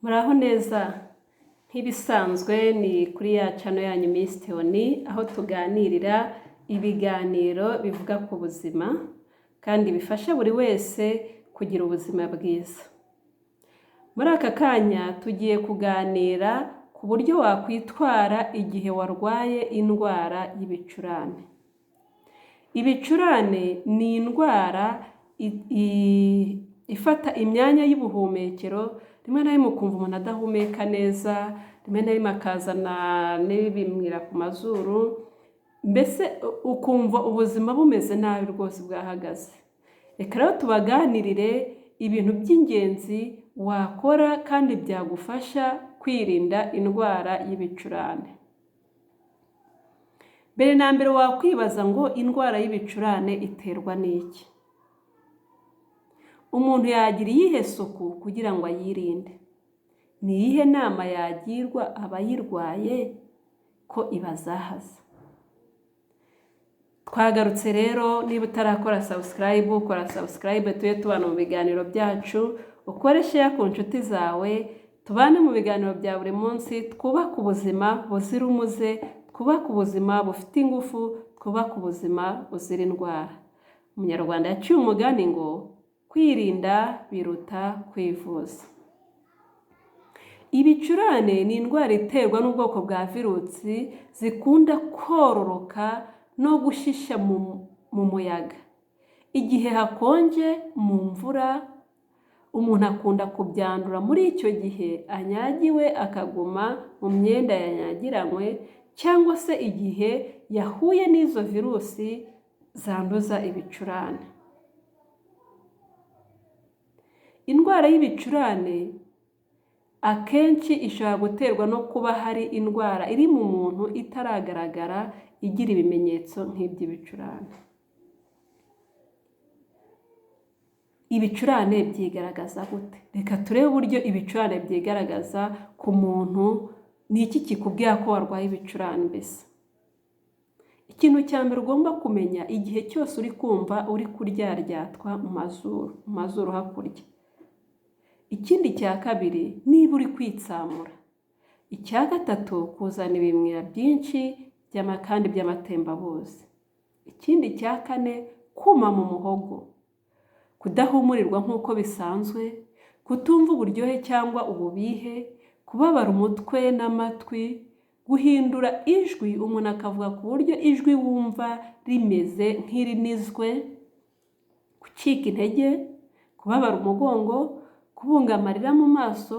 Muraho neza nk'ibisanzwe ni kuri ya channel yanyu Miss Theonie aho tuganirira ibiganiro bivuga ku buzima kandi bifasha buri wese kugira ubuzima bwiza. Muri aka kanya tugiye kuganira ku buryo wakwitwara igihe warwaye indwara y'ibicurane. Ibicurane ni indwara ifata imyanya y'ubuhumekero, rimwe na rimwe ukumva umuntu adahumeka neza, rimwe na rimwe akazana n'ibimwira ku mazuru, mbese ukumva ubuzima bumeze nabi rwose bwahagaze. Reka rero tubaganirire ibintu by'ingenzi wakora kandi byagufasha kwirinda indwara y'ibicurane. Mbere na mbere wakwibaza ngo indwara y'ibicurane iterwa n'iki? Umuntu yagira iyihe suku kugira ngo ayirinde? Ni iyihe nama yagirwa abayirwaye ko ibazahaza? Twagarutse rero, niba utarakora subscribe, ukora subscribe tuye tubana mu biganiro byacu, ukore share ku nshuti zawe, tubane mu biganiro bya buri munsi, twubaka ubuzima buzira umuze, twubaka ubuzima bufite ingufu, twubaka ubuzima buzira indwara. Umunyarwanda yaciye umugani ngo kwirinda biruta kwivuza. Ibicurane ni indwara iterwa n'ubwoko bwa virusi zikunda kororoka no gushisha mu muyaga. Igihe hakonje, mu mvura, umuntu akunda kubyandura. Muri icyo gihe anyagiwe akaguma mu myenda yanyagiranywe, cyangwa se igihe yahuye n'izo virusi zanduza ibicurane. Indwara y'ibicurane akenshi ishobora guterwa no kuba hari indwara iri mu muntu itaragaragara igira ibimenyetso nk'iby'ibicurane. Ibicurane byigaragaza gute? Reka turebe uburyo ibicurane byigaragaza ku muntu. Ni iki kikubwira ko warwaye ibicurane mbese? Ikintu cya mbere ugomba kumenya, igihe cyose uri kumva uri kuryaryatwa mu mazuru hakurya. Ikindi cya kabiri, niba uri kwitsamura. Icya gatatu, kuzana ibimwira byinshi kandi by'amatembabuzi. Ikindi cya kane, kuma mu muhogo, kudahumurirwa nk'uko bisanzwe, kutumva uburyohe cyangwa ububihe, kubabara umutwe n'amatwi, guhindura ijwi, umuntu akavuga ku buryo ijwi wumva rimeze nk'irinizwe, gucika intege, kubabara umugongo, kubunga amarira mu maso,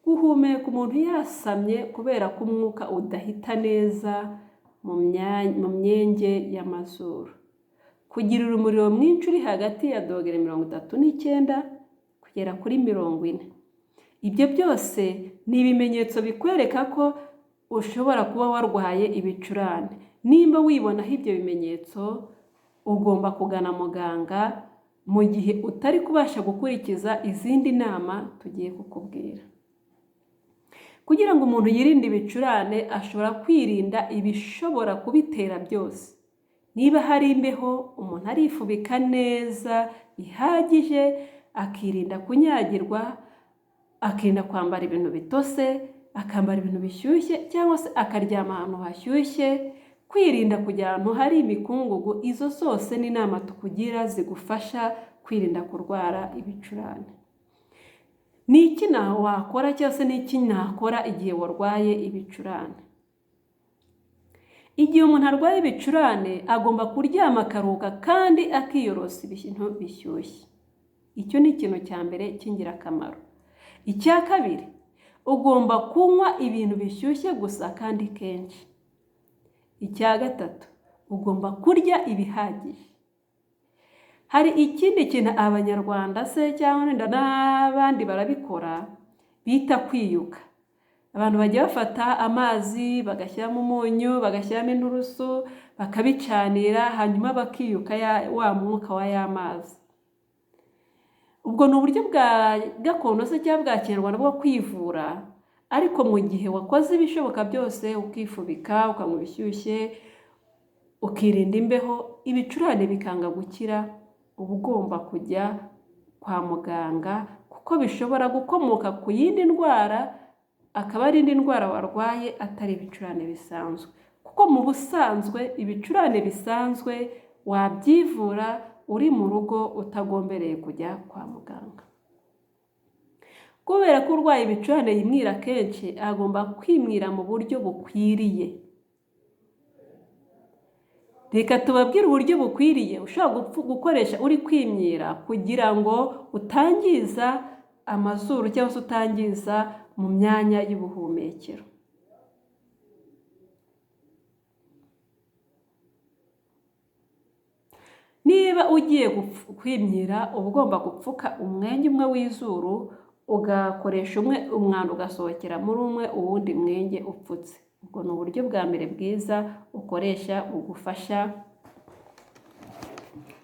guhumeka umuntu yasamye kubera ko umwuka udahita neza mu myenge y'amazuru, kugira umuriro mwinshi uri hagati ya dogere 39 kugera kuri 40. Ibyo byose ni ibimenyetso bikwereka ko ushobora kuba warwaye ibicurane. Nimba wibonaho ibyo bimenyetso, ugomba kugana muganga mu gihe utari kubasha gukurikiza izindi nama tugiye kukubwira. Kugira ngo umuntu yirinde ibicurane, ashobora kwirinda ibishobora kubitera byose. Niba hari imbeho, umuntu arifubika neza bihagije, akirinda kunyagirwa, akirinda kwambara ibintu bitose, akambara ibintu bishyushye, cyangwa se akaryama ahantu hashyushye, kwirinda kujya ahantu hari imikungugu. Izo zose ni inama tukugira zigufasha kwirinda kurwara ibicurane. Ni iki wakora cyangwa se ni iki nakora igihe warwaye ibicurane? Igihe umuntu arwaye ibicurane, agomba kuryama akaruhuka kandi akiyorosa ibintu bishyushye. Icyo ni ikintu cya mbere cy'ingirakamaro. Icya kabiri, ugomba kunywa ibintu bishyushye gusa kandi kenshi. Icya gatatu, ugomba kurya ibihagije. Hari ikindi kintu abanyarwanda se cyangwa n'abandi barabikora bita kwiyuka. Abantu bajya bafata amazi bagashyiramo umunyu, bagashyiramo inturusu, bakabicanira, hanyuma bakiyuka wa mwuka wa y'amazi. Ubwo ni uburyo bwa gakondo se cyangwa bwa kinyarwanda bwo kwivura, ariko mu gihe wakoze ibishoboka byose, ukifubika, ukanywa ibishyushye, ukirinda imbeho, ibicurane bikanga gukira, uba ugomba kujya kwa muganga kuko bishobora gukomoka ku yindi ndwara, akaba ari indi ndwara warwaye atari ibicurane bisanzwe. Kuko mu busanzwe ibicurane bisanzwe wabyivura uri mu rugo utagombereye kujya kwa muganga. Kubera ko urwaye ibicurane yimwira kenshi, agomba kwimwira mu buryo bukwiriye. Reka tubabwire uburyo bukwiriye ushobora gukoresha uri kwimyira kugira ngo utangiza amazuru cyangwa se utangiza mu myanya y'ubuhumekero. Niba ugiye kwimyira uba ugomba gupfuka umwenge umwe w'izuru, ugakoresha umwanda ugasohokera muri umwe, uwundi mwenge upfutse. Ubwo ni uburyo bwa mbere bwiza ukoresha bugufasha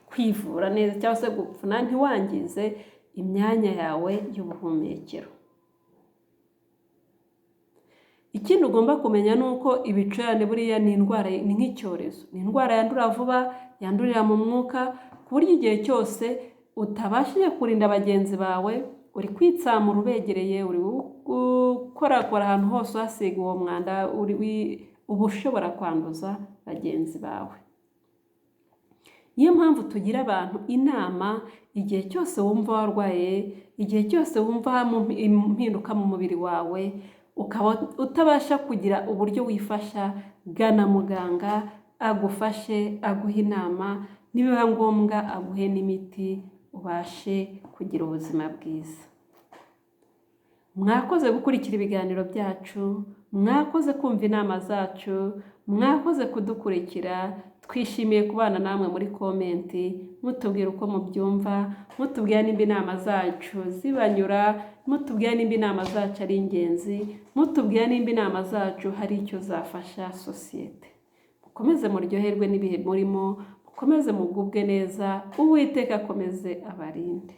kwivura neza cyangwa se gupfuna ntiwangize imyanya yawe y'ubuhumekero. Ikindi ugomba kumenya ni uko ibicurane buriya ni indwara, ni nk'icyorezo. Ni indwara yandura vuba, yandurira mu mwuka, ku buryo igihe cyose utabashije kurinda bagenzi bawe, uri kwitsamura ubegereye, uri gukorakora ahantu hose uhasiga uwo mwanda, uba ushobora kwanduza bagenzi bawe. Niyo mpamvu tugira abantu inama igihe cyose wumva warwaye, igihe cyose wumva impinduka mu mubiri wawe, ukaba utabasha kugira uburyo wifasha, gana muganga agufashe, aguhe inama, nibiba ngombwa aguhe n'imiti ubashe kugira ubuzima bwiza. Mwakoze gukurikira ibiganiro byacu, mwakoze kumva inama zacu, mwakoze kudukurikira. Twishimiye kubana namwe muri komenti, mutubwira uko mubyumva, mutubwira nimba inama zacu zibanyura, mutubwira nimba inama zacu ari ingenzi, mutubwira nimba inama zacu hari icyo zafasha sosiyete. Mukomeze muryoherwe n'ibihe murimo, mukomeze mugubwe neza, Uwiteka akomeze abarinde.